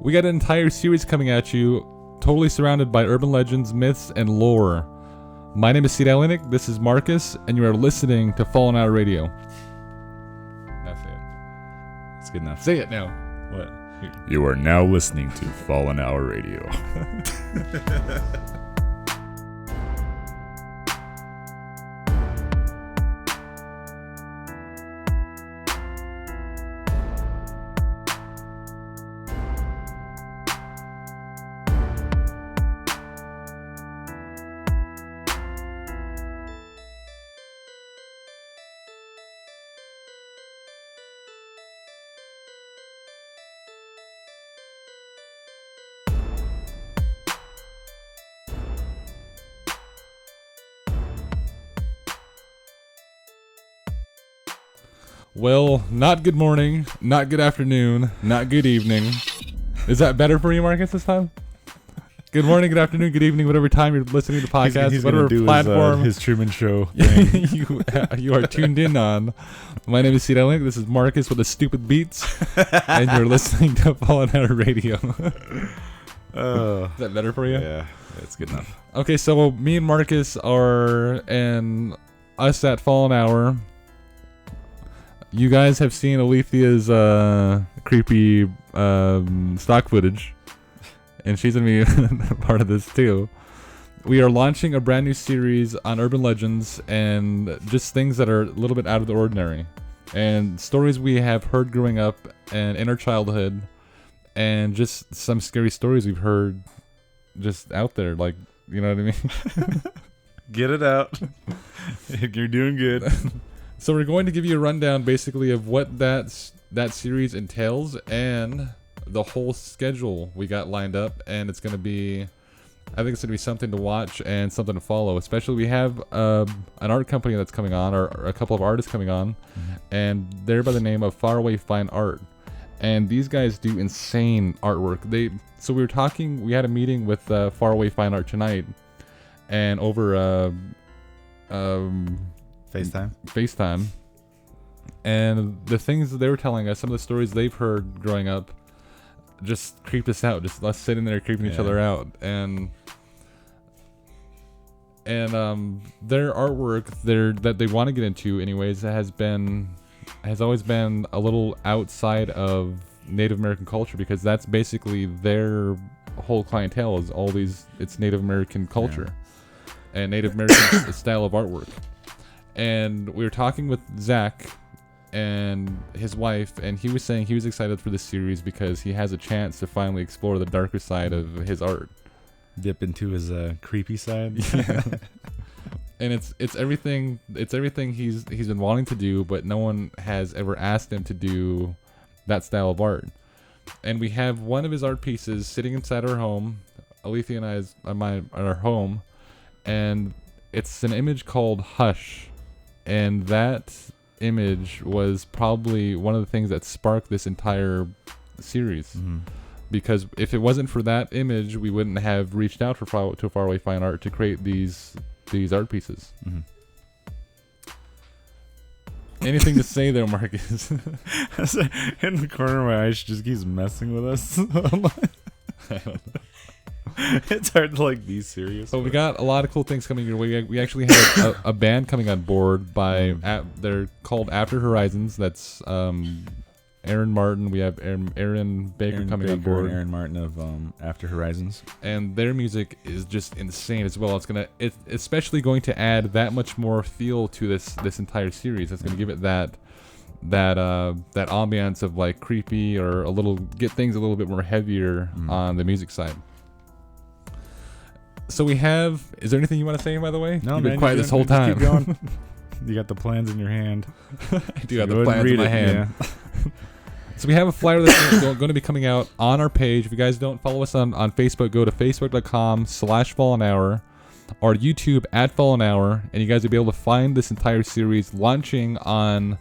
We got an entire series coming at you, totally surrounded by urban legends, myths, and lore. My name is Cinematography, this is Marcus, and you are listening to Fallen Hour Radio. Now say it. It's good enough. Say it now. What? You are now listening to Fallen Hour Radio. Well, not good morning, not good afternoon, not good evening. Is that better for you, Marcus, this time? Good morning, good afternoon, good evening, whatever time you're listening to the podcast, he's whatever do platform his Truman Show. you are tuned in on. My name is Cinematography. This is Marcus with the stupid beats, and you're listening to Fallen Hour Radio. Is that better for you? Yeah, it's good enough. Okay, so me and Marcus are, and us at Fallen Hour. You guys have seen Alethea's creepy stock footage, and she's going to be part of this too. We are launching a brand new series on urban legends and just things that are a little bit out of the ordinary. And stories we have heard growing up and in our childhood, and just some scary stories we've heard just out there, like, you know what I mean? Get it out. You're doing good. So we're going to give you a rundown basically of what that series entails and the whole schedule we got lined up, and it's going to be, I think it's going to be something to watch and something to follow. Especially we have an art company that's coming on, or a couple of artists coming on, and they're by the name of Faraway Fine Art, and these guys do insane artwork. So we were talking, we had a meeting with Faraway Fine Art tonight, and over FaceTime, and the things that they were telling us, some of the stories they've heard growing up, just creeped us out. Just us sitting there creeping each other out, and their artwork, that they want to get into, anyways, has always been a little outside of Native American culture, because that's basically their whole clientele is all these. It's Native American culture and Native American style of artwork. And we were talking with Zach and his wife, and he was saying he was excited for this series because he has a chance to finally explore the darker side of his art. Dip into his creepy side. Yeah. And it's everything he's been wanting to do, but no one has ever asked him to do that style of art. And we have one of his art pieces sitting inside our home. Alethea and I is at our home, and it's an image called Hush. And that image was probably one of the things that sparked this entire series. Because if it wasn't for that image, we wouldn't have reached out to Faraway Fine Art to create these art pieces. Anything to say there, Marcus? In the corner of my eye, she just keeps messing with us. I don't know. It's hard to be serious. So we got a lot of cool things coming your way. We actually have a band coming on board they're called After Horizons. That's Aaron Martin. We have Aaron Baker coming on board. And Aaron Martin of After Horizons. And their music is just insane as well. It's especially going to add that much more feel to this entire series. It's going to give it that ambiance of creepy, or get things a little bit more heavier on the music side. So we have. Is there anything you want to say, by the way? No, You've man. been quiet this whole time. Keep going. You got the plans in your hand. I do have the plans in my hand. Yeah. So we have a flyer that's going to be coming out on our page. If you guys don't follow us on Facebook, go to facebook.com/FallenHour, or YouTube @FallenHour, and you guys will be able to find this entire series launching on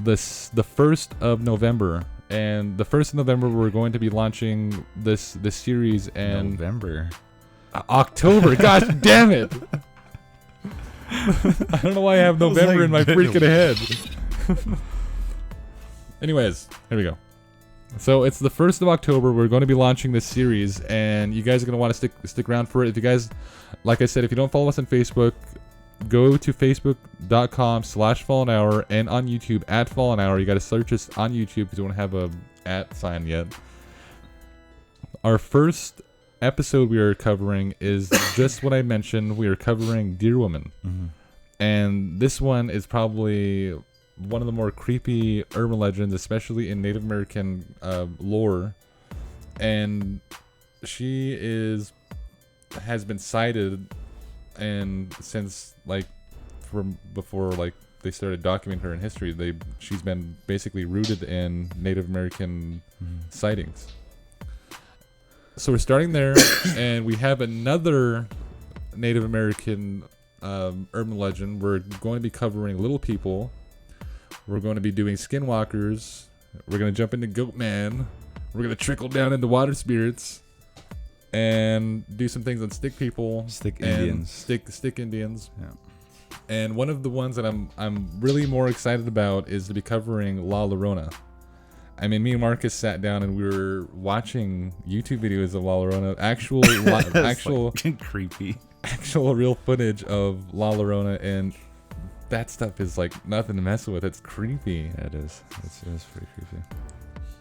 the 1st of November. And the 1st of November, we're going to be launching this series. And November. October. Gosh damn it. I don't know why I have November in my freaking head. Anyways, here we go. So it's the 1st of October. We're going to be launching this series, and you guys are going to want to stick around for it. If you guys, like I said, if you don't follow us on Facebook, go to facebook.com/Fallen Hour and on YouTube @Fallen Hour. You got to search us on YouTube because we don't have a @ sign yet. Our first episode we are covering is just what I mentioned. We are covering Deer Woman. Mm-hmm. And this one is probably one of the more creepy urban legends, especially in Native American lore. And she has been cited, and since from before they started documenting her in history, she's been basically rooted in Native American sightings. So we're starting there, and we have another Native American urban legend. We're going to be covering Little People. We're going to be doing Skinwalkers. We're going to jump into Goatman. We're going to trickle down into Water Spirits, and do some things on Stick People, Stick Indians, Stick Indians. Yeah. And one of the ones that I'm really more excited about is to be covering La Llorona. I mean, me and Marcus sat down and we were watching YouTube videos of La Llorona, actual creepy, actual real footage of La Llorona, and that stuff is nothing to mess with. It's creepy. Yeah, it is. It is pretty creepy.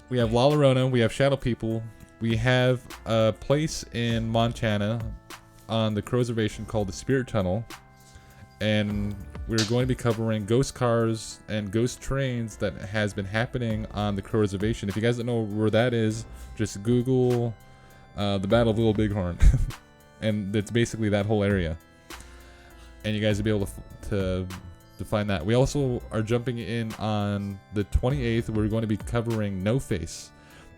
We have La Llorona. We have Shadow People. We have a place in Montana on the Crow Reservation called the Spirit Tunnel, and we're going to be covering ghost cars and ghost trains that has been happening on the Crow Reservation. If you guys don't know where that is, just Google the Battle of Little Bighorn, and it's basically that whole area. And you guys will be able to find that. We also are jumping in on the 28th. We're going to be covering No Face.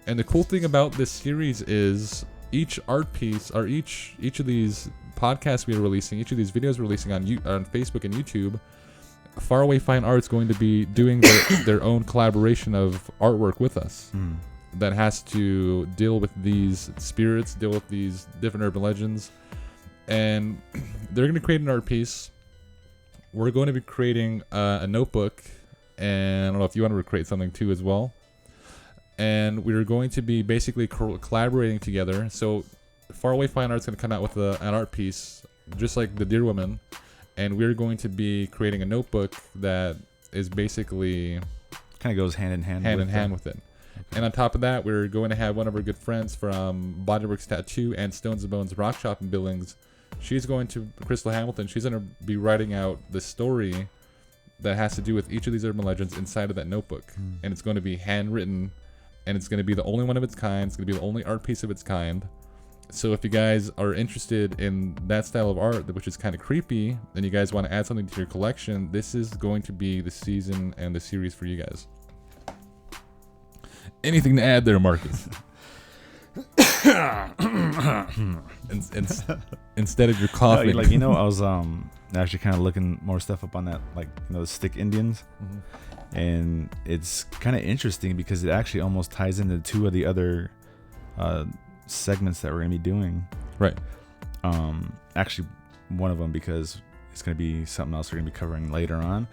And the cool thing about this series is each art piece, or each of these podcasts we are releasing, each of these videos we're releasing on Facebook and YouTube, Faraway Fine Art's going to be doing their own collaboration of artwork with us that has to deal with these spirits, deal with these different urban legends, and they're going to create an art piece. We're going to be creating a notebook, and I don't know if you want to create something too as well. And we're going to be basically collaborating together. So Faraway Fine Art's going to come out with an art piece, just like the Deer Woman, and we're going to be creating a notebook that is basically kind of goes hand in hand with it. Okay. And on top of that, we're going to have one of our good friends from Bodyworks Tattoo and Stones and Bones Rock Shop in Billings. She's going to, Crystal Hamilton, she's going to be writing out the story that has to do with each of these urban legends inside of that notebook. And it's going to be handwritten, and it's going to be the only one of its kind. It's going to be the only art piece of its kind. So if you guys are interested in that style of art, which is kind of creepy, and you guys want to add something to your collection, this is going to be the season and the series for you guys. Anything to add there, Marcus? Instead of your coughing. I was actually kind of looking more stuff up on that, the Stick Indians. And it's kind of interesting because it actually almost ties into two of the other segments that we're going to be doing. Right. Actually, one of them, because it's going to be something else we're going to be covering later on.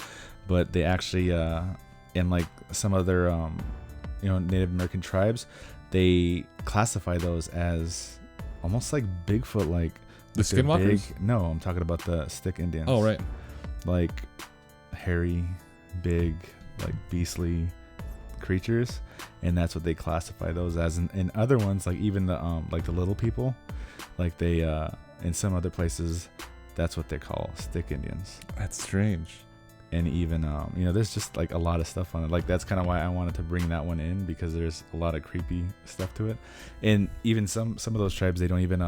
But they actually, in some other, Native American tribes, they classify those as almost like Bigfoot, the Skinwalkers? No, I'm talking about the Stick Indians. Oh, right. Hairy, big, beastly creatures, and that's what they classify those as. In other ones, even the the Little People, they in some other places, that's what they call Stick Indians. That's strange. And even there's just a lot of stuff on it. That's kind of why I wanted to bring that one in, because there's a lot of creepy stuff to it. And even some of those tribes, they don't even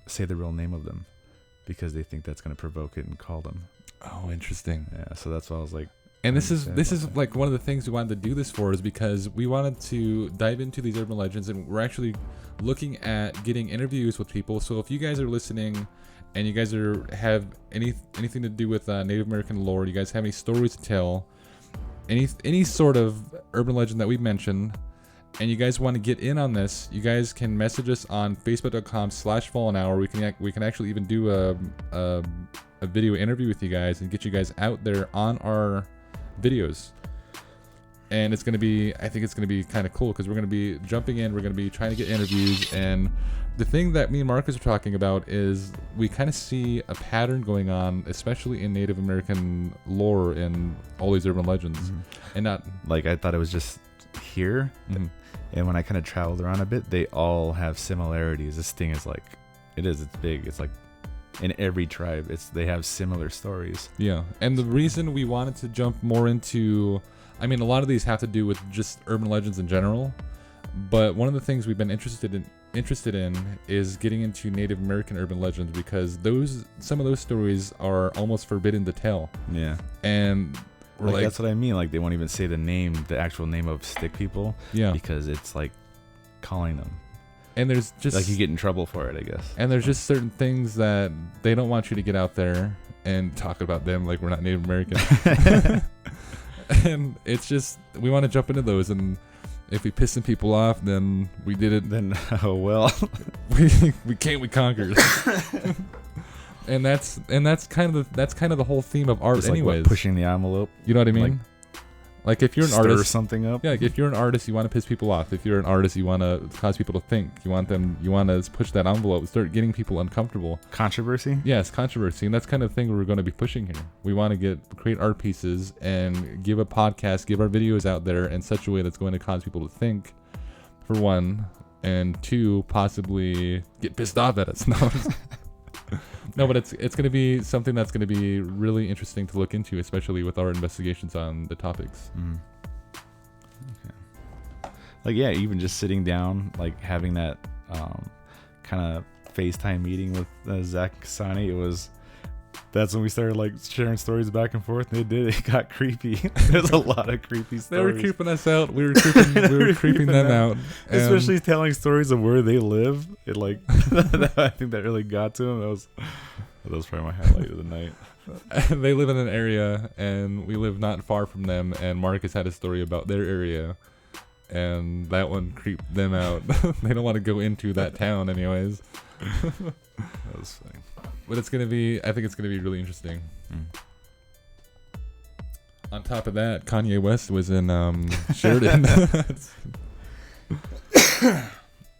say the real name of them, because they think that's going to provoke it and call them. Oh, interesting. Yeah, so that's why I was like. And this is one of the things we wanted to do this for, is because we wanted to dive into these urban legends, and we're actually looking at getting interviews with people. So if you guys are listening and you guys have anything to do with Native American lore, you guys have any stories to tell, any sort of urban legend that we mentioned, and you guys want to get in on this, you guys can message us on facebook.com/Fallen Hour. We can actually even do a video interview with you guys and get you guys out there on our videos. and it's going to be, I think it's going to be kind of cool because we're going to be jumping in, we're going to be trying to get interviews, and the thing that me and Marcus are talking about is we kind of see a pattern going on, especially in Native American lore and all these urban legends, and not like I thought it was just here, and when I kind of traveled around a bit, they all have similarities. This thing is like, it's big. It's like in every tribe, they have similar stories. Yeah, and the reason we wanted to jump more into, I mean, a lot of these have to do with just urban legends in general, but one of the things we've been interested in is getting into Native American urban legends, because some of those stories are almost forbidden to tell. Yeah, and like that's what I mean. Like they won't even say the actual name of stick people. Yeah, because it's like calling them. And there's just like you get in trouble for it, I guess. And there's just certain things that they don't want you to get out there and talk about them like we're not Native American. And it's just, we want to jump into those, and if we piss some people off, then we did it. Then oh well, we conquered. and that's kind of the whole theme of art, just anyways. Like pushing the envelope. You know what I mean? Like if you're an artist, stir something up. Yeah, like if you're an artist, you want to piss people off. If you're an artist, you want to cause people to think. You want to push that envelope, start getting people uncomfortable. Controversy? Yes, controversy. And that's kind of the thing we're going to be pushing here. We want to create art pieces and give a podcast, give our videos out there in such a way that's going to cause people to think, for one, and two, possibly get pissed off at us. No, but it's going to be something that's going to be really interesting to look into, especially with our investigations on the topics. Okay. Like, yeah, even just sitting down, like having that kind of FaceTime meeting with Zach Kasani, that's when we started like sharing stories back and forth, and it got creepy. There's a lot of creepy stories. They were creeping us out. We were creeping them out. Especially telling stories of where they live. It like, I think that really got to them. That was probably my highlight of the night. They live in an area, and we live not far from them. And Marcus had a story about their area, and that one creeped them out. They don't want to go into that town, anyways. That was funny. But I think it's gonna be really interesting. On top of that, Kanye West was in Sheridan.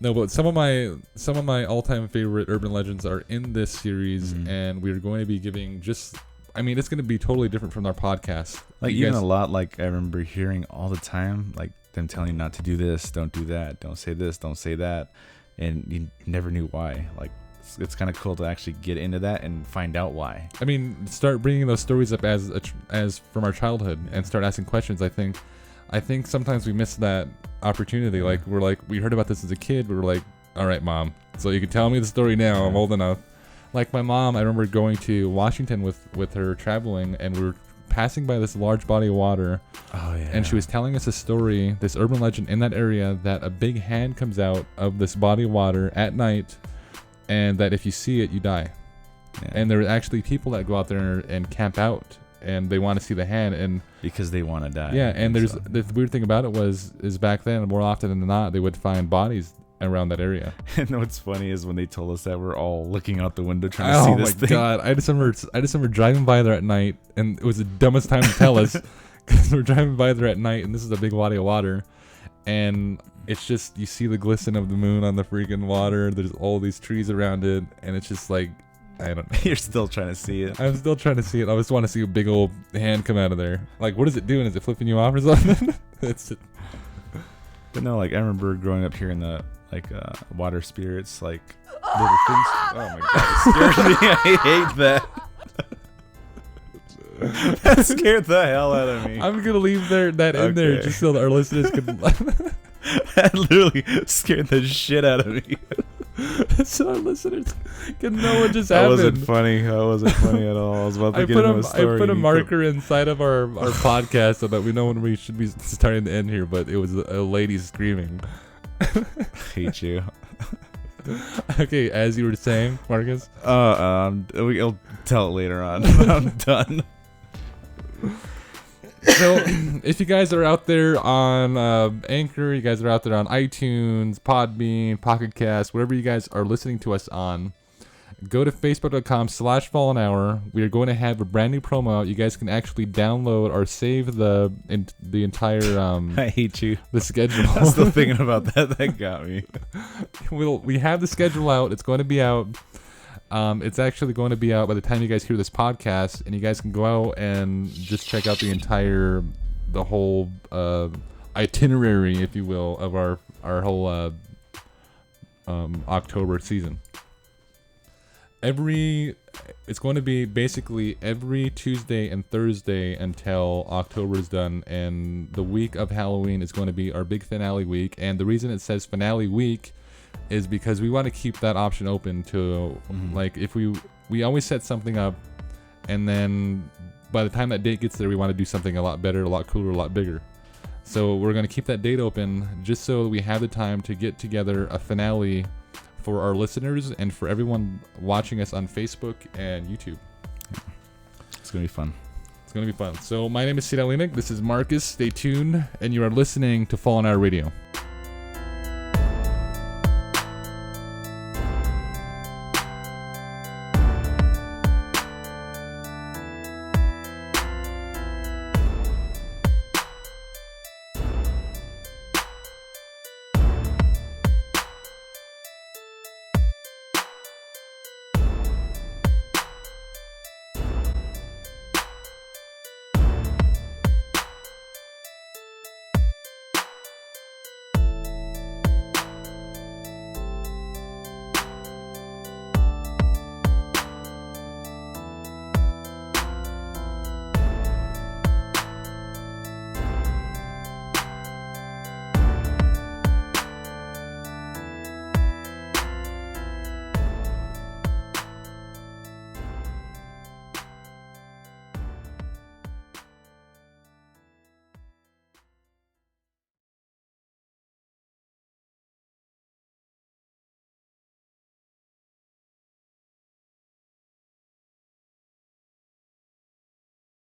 No, but some of my all-time favorite urban legends are in this series, and we're going to be giving it's going to be totally different from our podcast. Like even a lot, like I remember hearing all the time, like them telling you not to do this, don't do that, don't say this, don't say that, and you never knew why. Like it's kind of cool to actually get into that and find out why. I mean, start bringing those stories up as from our childhood and start asking questions. I think sometimes we miss that opportunity. Like we heard about this as a kid, but we're like, all right, Mom, so you can tell me the story now. I'm old enough. Like my mom, I remember going to Washington with her traveling, and we were passing by this large body of water. Oh yeah. And she was telling us a story, this urban legend in that area, that a big hand comes out of this body of water at night, and that if you see it, you die. Yeah. And there are actually people that go out there and camp out, and they want to see the hand, and because they want to die. Yeah, and there's the weird thing about it is back then, more often than not, they would find bodies around that area. And what's funny is when they told us that, we're all looking out the window trying to see this thing. Oh my god! I just remember driving by there at night, and it was the dumbest time to tell us, because we're driving by there at night, and this is a big body of water, and it's just, you see the glisten of the moon on the freaking water. There's all these trees around it, and it's just like, I don't know. You're still trying to see it. I'm still trying to see it. I just want to see a big old hand come out of there. Like, what is it doing? Is it flipping you off or something? But no, like I remember growing up here in the water spirits, like little things. Oh my god, it scared me. I hate that. That scared the hell out of me. I'm gonna leave that in there just so that our listeners can. That literally scared the shit out of me. So our listeners can know what just happened. That wasn't funny at all. I was about to get into a story. I put a marker inside of our podcast so that we know when we should be starting to end here, but it was a lady screaming. Hate you. Okay, as you were saying, Marcus. We'll tell it later on. I'm done. So, if you guys are out there on Anchor, you guys are out there on iTunes, Podbean, Pocket Cast, wherever you guys are listening to us on, Go to facebook.com/fallen hour. We are going to have a brand new promo out. You guys can actually download or save the entire I hate you. the schedule. I'm still thinking about that. That got me. We have the schedule out. It's going to be out. It's actually going to be out by the time you guys hear this podcast, and you guys can go out and just check out the whole itinerary, if you will, of our whole October season. It's going to be basically every Tuesday and Thursday until October is done, and the week of Halloween is going to be our big finale week. And the reason it says finale week is because we want to keep that option open to like if we always set something up, and then by the time that date gets there, we want to do something a lot better, a lot cooler, a lot bigger. So we're going to keep that date open just so we have the time to get together a finale for our listeners and for everyone watching us on Facebook and YouTube. It's going to be fun. It's going to be fun. So my name is Sida Linek. This is Marcus. Stay tuned. And you are listening to Fallen Hour Radio.